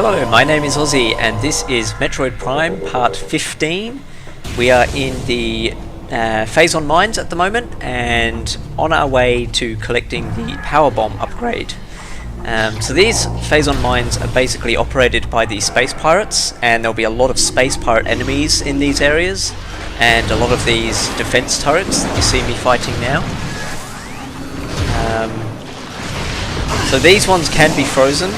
Hello, my name is Ozzie and this is Metroid Prime Part 15. We are in the Phazon Mines at the moment and on our way to collecting the power bomb upgrade. So these Phazon Mines are basically operated by the space pirates, and there'll be a lot of space pirate enemies in these areas and a lot of these defense turrets that you see me fighting now. So these ones can be frozen,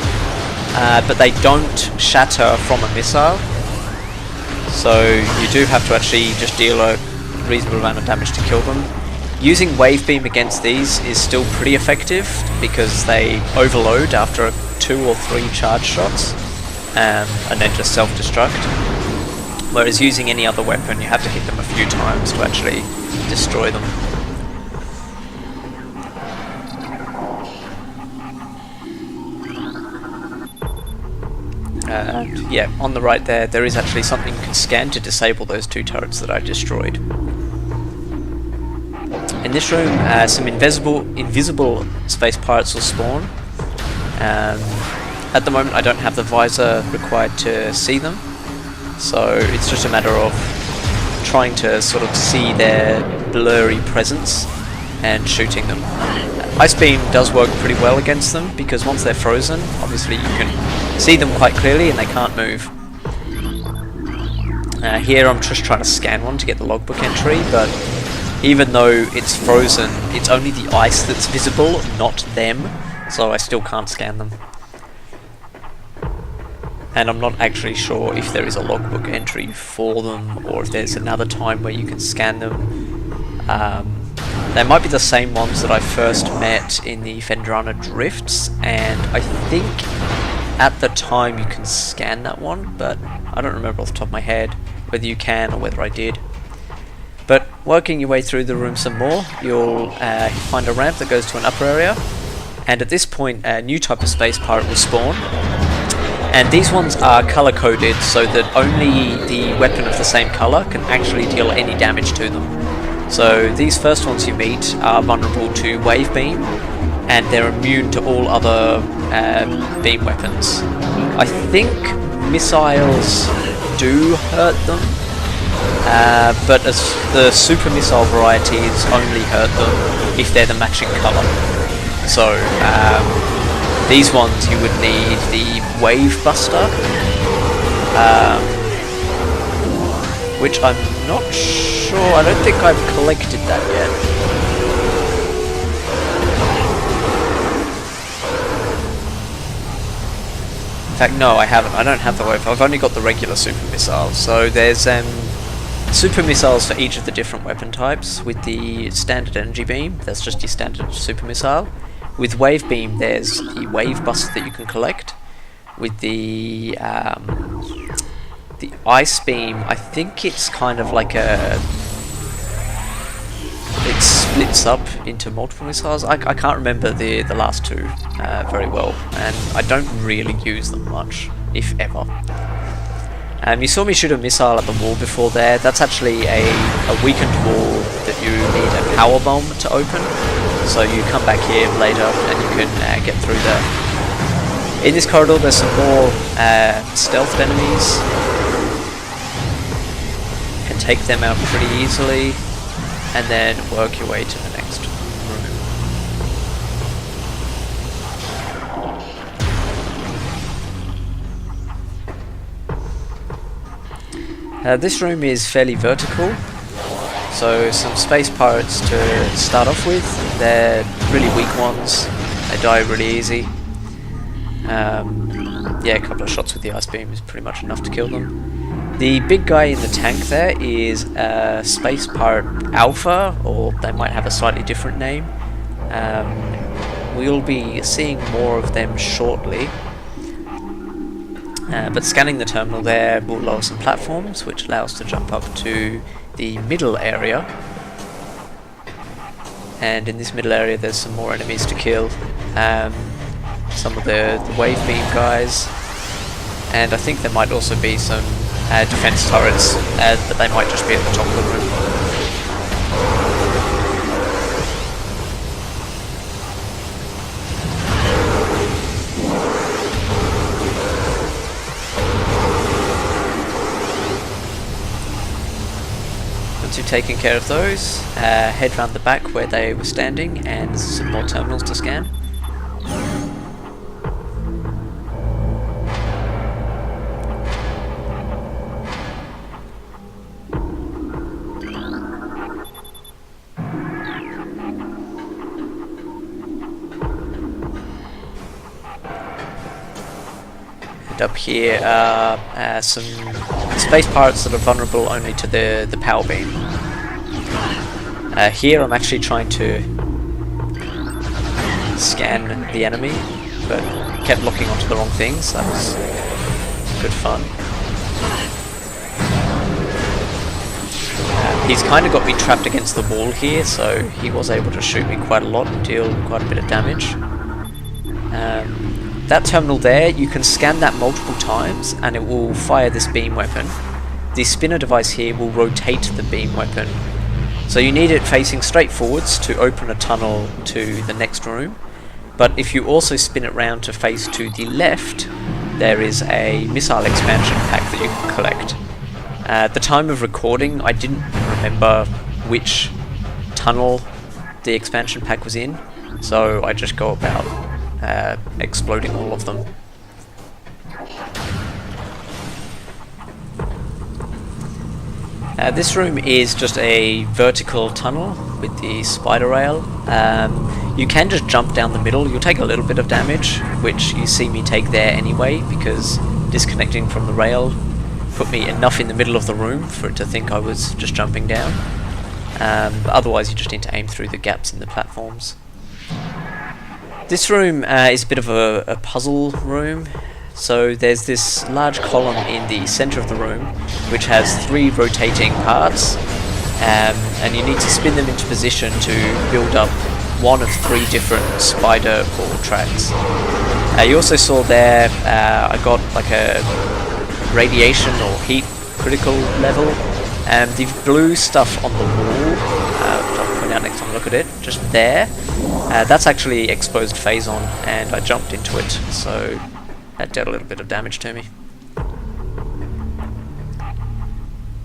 but they don't shatter from a missile, so you do have to actually just deal a reasonable amount of damage to kill them. Using wave beam against these is still pretty effective because they overload after 2 or 3 charge shots and then just self-destruct, whereas using any other weapon you have to hit them a few times to actually destroy them. Yeah, on the right there is actually something you can scan to disable those 2 turrets that I destroyed. In this room, some invisible space pirates will spawn. At the moment I don't have the visor required to see them, so it's just a matter of trying to sort of see their blurry presence and shooting them. Ice beam does work pretty well against them because once they're frozen, obviously you can see them quite clearly and they can't move. Here I'm just trying to scan one to get the logbook entry, but even though it's frozen, it's only the ice that's visible, not them, so I still can't scan them. And I'm not actually sure if there is a logbook entry for them or if there's another time where you can scan them. They might be the same ones that I first met in the Fendrana Drifts, and I think at the time you can scan that one, but I don't remember off the top of my head whether you can or whether I did. But working your way through the room some more, you'll find a ramp that goes to an upper area, and at this point a new type of space pirate will spawn, and these ones are color coded so that only the weapon of the same color can actually deal any damage to them. So these first ones you meet are vulnerable to wave beam, and they're immune to all other beam weapons. I think missiles do hurt them, but as the super missile varieties only hurt them if they're the matching colour. So these ones you would need the Wave Buster, which I'm not sure, I don't think I've collected that yet. In fact, no, I haven't. I don't have the wave. I've only got the regular super missile. So there's super missiles for each of the different weapon types. With the standard energy beam, that's just your standard super missile. With wave beam, there's the wave buster that you can collect. With the ice beam, I think it's kind of like it splits up into multiple missiles. I can't remember the last 2 very well, and I don't really use them much, if ever. You saw me shoot a missile at the wall before there. That's actually a weakened wall that you need a power bomb to open, so you come back here later and you can get through there. In this corridor there's some more stealth enemies. You can take them out pretty easily and then work your way to the next room. This room is fairly vertical, so some space pirates to start off with. They're really weak ones, they die really easy. Yeah, a couple of shots with the ice beam is pretty much enough to kill them. The big guy in the tank there is Space Pirate Alpha, or they might have a slightly different name. We'll be seeing more of them shortly. But scanning the terminal there will lower some platforms, which allow us to jump up to the middle area. And in this middle area there's some more enemies to kill. Some of the wave beam guys, and I think there might also be some defense turrets, but they might just be at the top of the room. taken care of those, head round the back where they were standing, and there's some more terminals to scan. Up here are some space pirates that are vulnerable only to the power beam. Here I'm actually trying to scan the enemy, but kept locking onto the wrong things. That was good fun. He's kind of got me trapped against the wall here, so he was able to shoot me quite a lot and deal quite a bit of damage. That terminal there, you can scan that multiple times and it will fire this beam weapon. The spinner device here will rotate the beam weapon. So you need it facing straight forwards to open a tunnel to the next room. But if you also spin it round to face to the left, there is a missile expansion pack that you can collect. At the time of recording, I didn't remember which tunnel the expansion pack was in, so I just go about exploding all of them. This room is just a vertical tunnel with the spider rail. You can just jump down the middle. You'll take a little bit of damage, which you see me take there anyway, because disconnecting from the rail put me enough in the middle of the room for it to think I was just jumping down. But otherwise you just need to aim through the gaps in the platforms. This room is a bit of a puzzle room. So there's this large column in the center of the room which has 3 rotating parts, and you need to spin them into position to build up one of 3 different spider ball tracks. You also saw there I got like a radiation or heat critical level, and the blue stuff on the wall, I'll point out next time I look at it, just there, that's actually exposed Phazon, and I jumped into it, so that dealt a little bit of damage to me.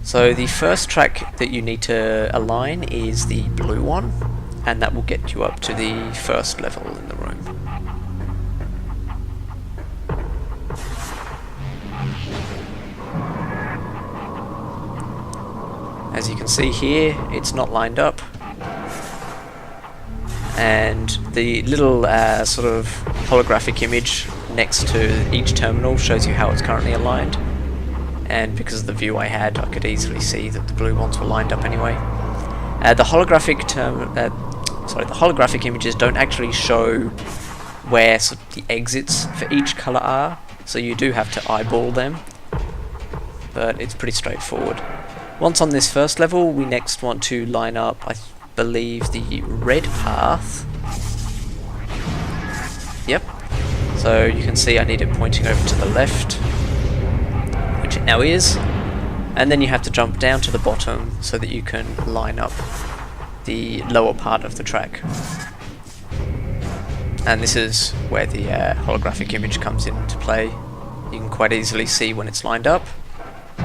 So the first track that you need to align is the blue one, and that will get you up to the first level in the room. As you can see here, it's not lined up, and the little sort of holographic image next to each terminal shows you how it's currently aligned, and because of the view I had, I could easily see that the blue ones were lined up anyway. The holographic images don't actually show where sort of the exits for each colour are, so you do have to eyeball them, but it's pretty straightforward. Once on this first level, we next want to line up, I believe, the red path. Yep. So you can see I need it pointing over to the left, which it now is, and then you have to jump down to the bottom so that you can line up the lower part of the track. And this is where the holographic image comes into play. You can quite easily see when it's lined up.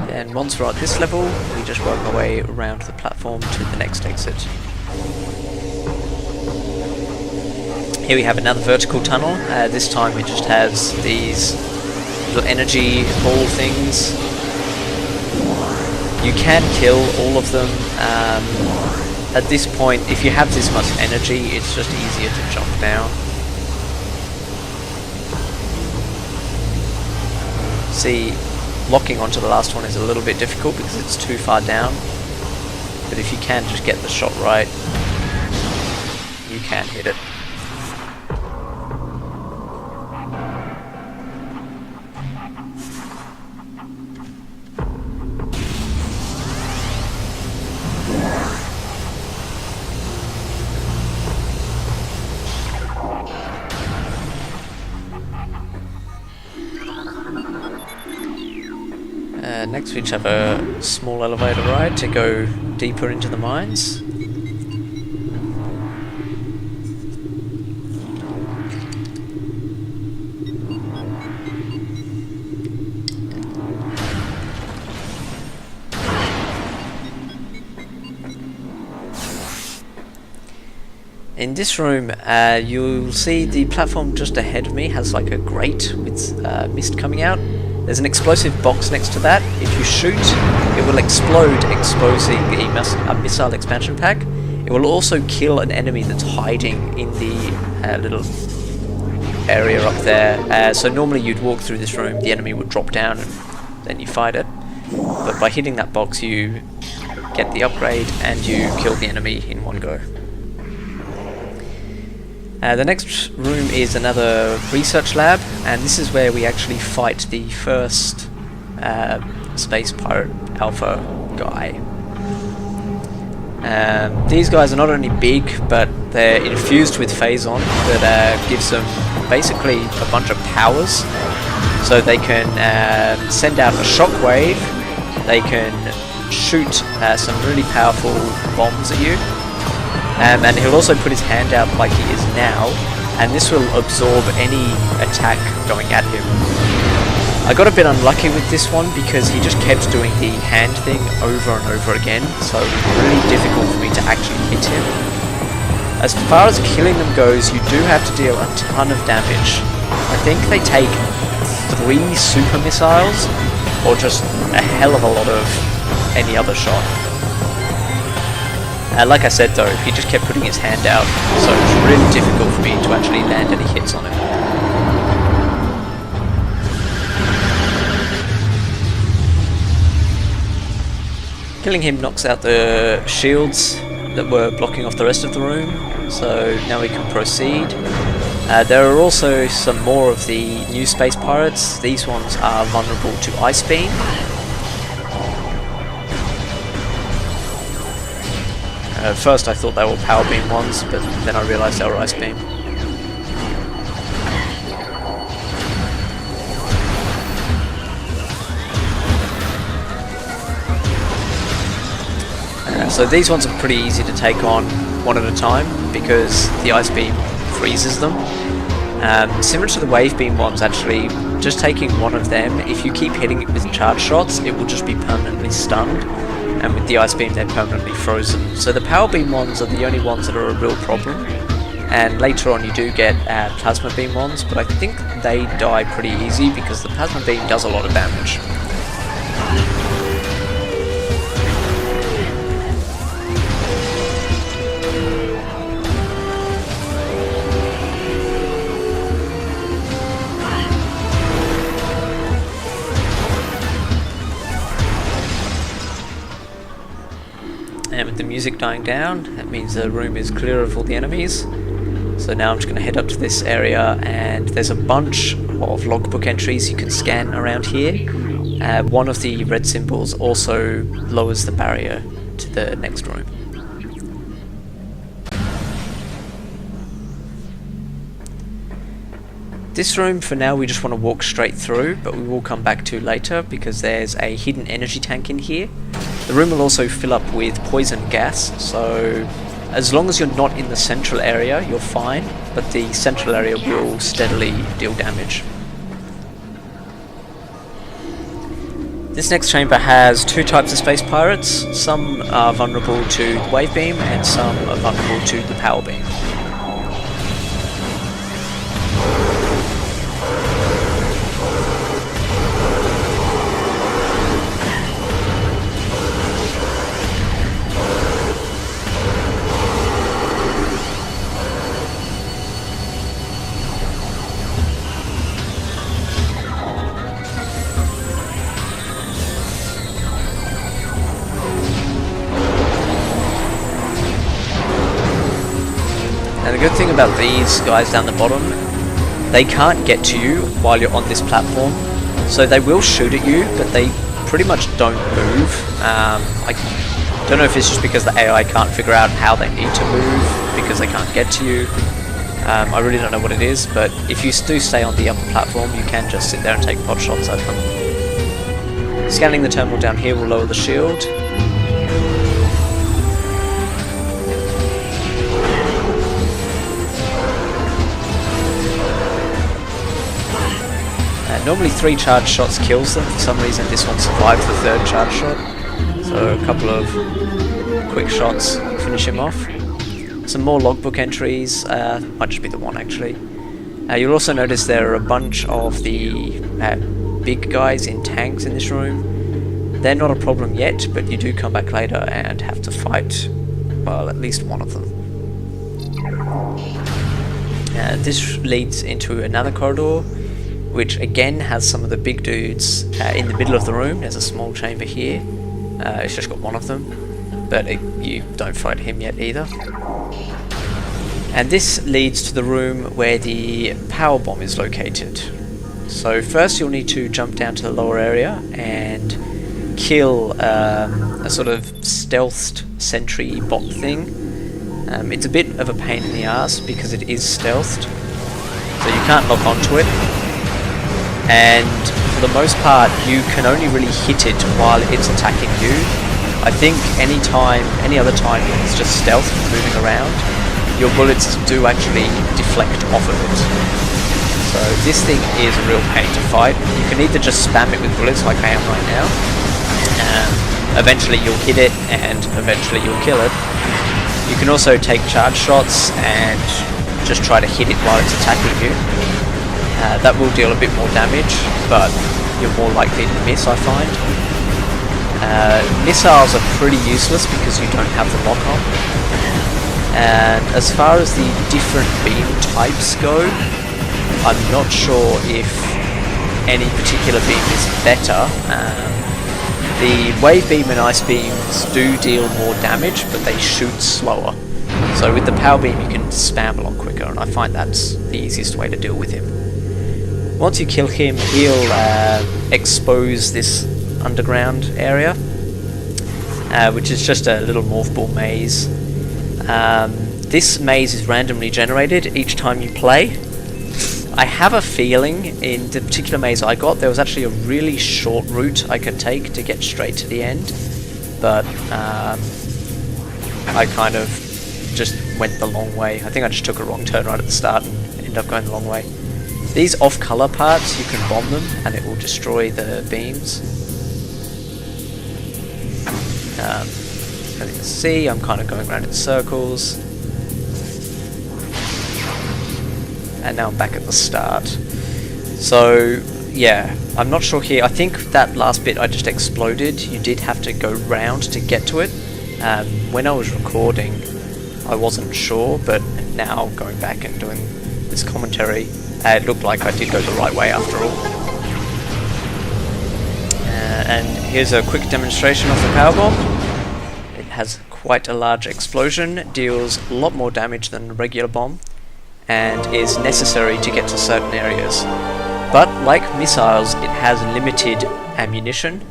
And once we're at this level, we just work our way around the platform to the next exit. Here we have another vertical tunnel. This time it just has these little energy ball things. You can kill all of them. At this point, if you have this much energy, it's just easier to jump down. See, locking onto the last one is a little bit difficult because it's too far down, but if you can just get the shot right, you can hit it. Next we just have a small elevator ride to go deeper into the mines. In this room, you'll see the platform just ahead of me has like a grate with mist coming out. There's an explosive box next to that. If you shoot, it will explode, exposing a missile expansion pack. It will also kill an enemy that's hiding in the little area up there. So normally you'd walk through this room, the enemy would drop down, and then you fight it. But by hitting that box, you get the upgrade and you kill the enemy in one go. The next room is another research lab, and this is where we actually fight the first Space Pirate Alpha guy. These guys are not only big, but they're infused with Phazon that gives them basically a bunch of powers. So they can send out a shockwave, they can shoot some really powerful bombs at you. And he'll also put his hand out like he is now, and this will absorb any attack going at him. I got a bit unlucky with this one because he just kept doing the hand thing over and over again, so it was really difficult for me to actually hit him. As far as killing them goes, you do have to deal a ton of damage. I think they take 3 super missiles, or just a hell of a lot of any other shot. Like I said though, he just kept putting his hand out, so it was really difficult for me to actually land any hits on him. Killing him knocks out the shields that were blocking off the rest of the room, so now we can proceed. There are also some more of the new space pirates. These ones are vulnerable to Ice Beam. At first I thought they were Power Beam ones, but then I realised they were Ice Beam. So these ones are pretty easy to take on one at a time because the Ice Beam freezes them. Similar to the Wave Beam ones actually, just taking one of them, if you keep hitting it with charge shots, it will just be permanently stunned. And with the Ice Beam they're permanently frozen. So the Power Beam ones are the only ones that are a real problem. And later on you do get Plasma Beam ones, but I think they die pretty easy because the Plasma Beam does a lot of damage. And with the music dying down, that means the room is clear of all the enemies. So now I'm just going to head up to this area, and there's a bunch of logbook entries you can scan around here. One of the red symbols also lowers the barrier to the next room. This room, for now, we just want to walk straight through, but we will come back to later because there's a hidden energy tank in here. The room will also fill up with poison gas, so as long as you're not in the central area, you're fine, but the central area will steadily deal damage. This next chamber has 2 types of space pirates. Some are vulnerable to the Wave Beam and some are vulnerable to the Power Beam. And the good thing about these guys down the bottom, they can't get to you while you're on this platform. So they will shoot at you, but they pretty much don't move. I don't know if it's just because the AI can't figure out how they need to move, because they can't get to you. I really don't know what it is, but if you do stay on the upper platform, you can just sit there and take pot shots at them. Scanning the terminal down here will lower the shield. Normally 3 charge shots kills them. For some reason this one survived the 3rd charge shot. So a couple of quick shots finish him off. some more logbook entries, might just be the one actually. You'll also notice there are a bunch of the big guys in tanks in this room. They're not a problem yet, but you do come back later and have to fight, well, at least one of them. This leads into another corridor, which again has some of the big dudes in the middle of the room. There's a small chamber here. It's just got one of them, but you don't fight him yet either. And this leads to the room where the power bomb is located. So first you'll need to jump down to the lower area and kill a sort of stealthed sentry bot thing. It's a bit of a pain in the ass because it is stealthed, so you can't lock onto it, and for the most part you can only really hit it while it's attacking you. I think any other time it's just stealth moving around, your bullets do actually deflect off of it. So this thing is a real pain to fight. You can either just spam it with bullets like I am right now. Eventually you'll hit it and eventually you'll kill it. You can also take charge shots and just try to hit it while it's attacking you. That will deal a bit more damage, but you're more likely to miss, I find. Missiles are pretty useless because you don't have the lock on. And as far as the different beam types go, I'm not sure if any particular beam is better. The wave beam and ice beams do deal more damage, but they shoot slower. So with the power beam you can spam a lot quicker, and I find that's the easiest way to deal with him. Once you kill him, he'll expose this underground area, which is just a little morph ball maze. This maze is randomly generated each time you play. I have a feeling in the particular maze I got there was actually a really short route I could take to get straight to the end, but I kind of just went the long way. I think I just took a wrong turn right at the start and ended up going the long way. These off-color parts, you can bomb them and it will destroy the beams. As you can see, I'm kind of going around in circles. And now I'm back at the start. So yeah, I'm not sure here. I think that last bit I just exploded. You did have to go round to get to it. When I was recording, I wasn't sure, but now going back and doing this commentary, it looked like I did go the right way after all. And here's a quick demonstration of the power bomb. It has quite a large explosion, deals a lot more damage than a regular bomb, and is necessary to get to certain areas. But like missiles, it has limited ammunition.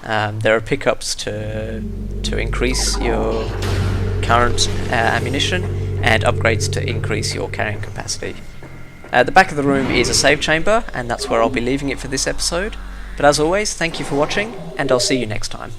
There are pickups to increase your current ammunition, and upgrades to increase your carrying capacity. The back of the room is a save chamber, and that's where I'll be leaving it for this episode. But as always, thank you for watching, and I'll see you next time.